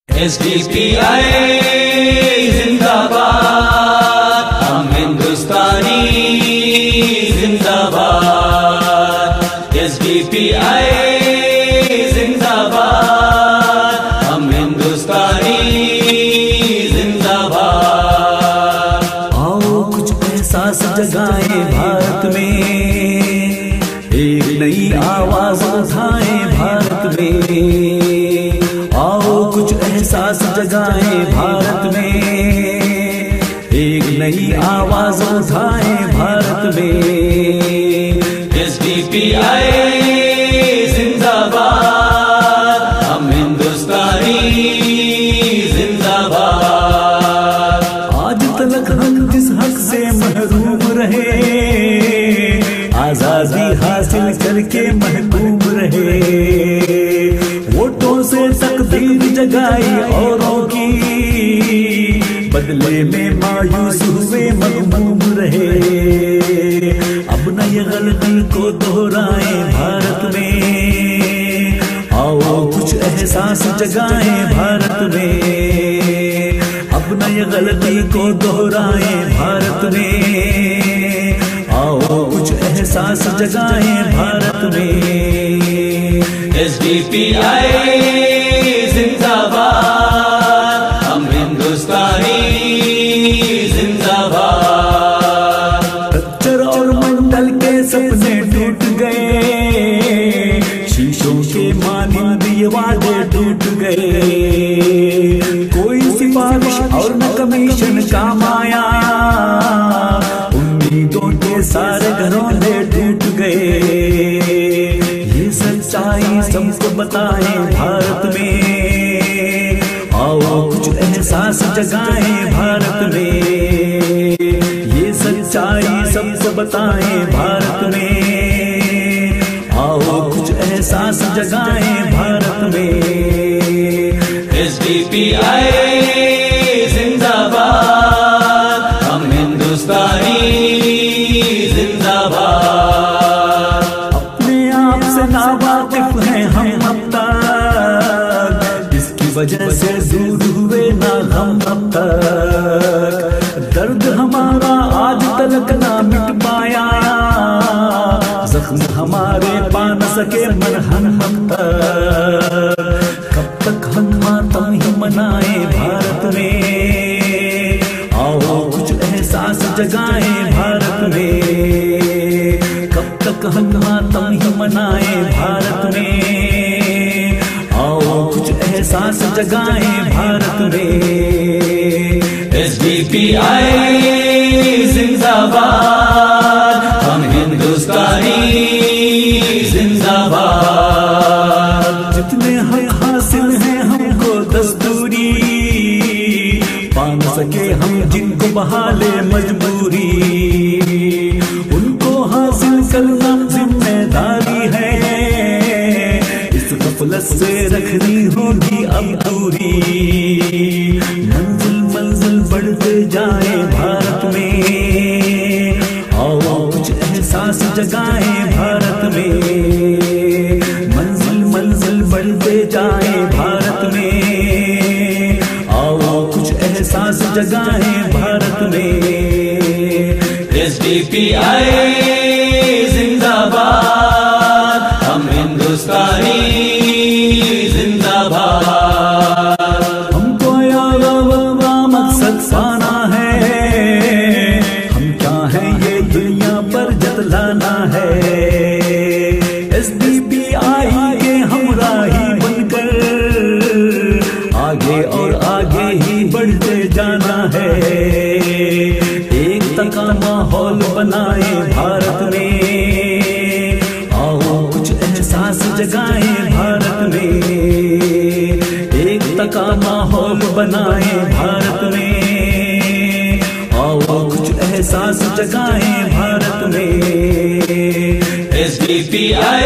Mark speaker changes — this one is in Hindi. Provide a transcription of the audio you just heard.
Speaker 1: SDPI जिंदाबाद, हम हिंदुस्तानी जिंदाबाद। SDPI जिंदाबाद, हम हिंदुस्तानी जिंदाबाद।
Speaker 2: आओ कुछ एहसास जगाए भारत में, एक नई आवाज उठाए भारत में। आओ कुछ एहसास जगाए भारत में, एक नई आवाज उठाए भारत में।
Speaker 1: SDPI जिंदाबाद, हम हिंदुस्तानी जिंदाबाद।
Speaker 2: आज तलक हम जिस हक से महरूम रहे, आजादी हासिल करके महबूब रहे। वोटों से तकदीर जगाई औरों की, बदले में मायूस हुए मगमूम रहे। अब न ये गलती को दोहराए भारत में, आओ कुछ एहसास जगाए भारत में। अब न ये गलती को दोहराए भारत में, आओ कुछ एहसास जगाए भारत में।
Speaker 1: SDPI जिंदाबाद, हम हिंदुस्तानी जिंदाबाद।
Speaker 2: कच्चर और मंडल के सपने टूट गए, शीशों के मानिंद ये वादे टूट गए। कोई सिफारिश और न कमीशन काम आया, उम्मीदों के सारे घरौंदे टूट गए। ये सच्चाई सबको बताए भारत में, आओ कुछ एहसास जगाए भारत में। ये सच्चाई सबको बताए भारत में, आओ कुछ एहसास जगाए भारत में।
Speaker 1: SDPI जिंदाबाद, हम हिंदुस्तानी जिंदाबाद।
Speaker 2: अपने आप से नावाकिफ हैं हम अब तक, इसकी वजह से दूर हुए ना हम अब तक। दर्द हमारा आज तलक ना मिट पाया, जख्म हमारे पा न सके मरहम अब तक। कब तक हम मातम ही मनाए भारत में, आओ कुछ एहसास जगाए भारत में। कब तक हम मातम ही मनाए भारत में, आओ कुछ एहसास जगाए भारत में।
Speaker 1: SDPI जिंदाबाद, हम हिंदुस्तानी जिंदाबाद।
Speaker 2: जितने हक हासिल हैं हमको दस्तूरी, पा न सके हम जिनको बहाले मजबूरी। उनको हासिल करना जिम्मेदारी है, इस गफलत से रखनी होगी अब दूरी। मंजिल मंजिल बढ़ते जाए भारत में, आओ कुछ एहसास जगाए भारत में। मंजिल मंजिल बढ़ते जाए भारत में, आओ कुछ एहसास जगाए भारत में।
Speaker 1: SDPI जिंदाबाद, हम हिंदुस्तानी जिंदाबाद।
Speaker 2: हमको यारा मकसद पाना है, हम क्या हैं ये दुनिया पर जतलाना है। SDPI के हमराही बनकर आगे और आगे ही बढ़ते जाना है। एकता का माहौल बनाए भारत में, आओ कुछ एहसास जगाए भारत में। एकता का माहौल बनाए भारत में, आओ कुछ एहसास जगाए भारत में।
Speaker 1: SDPI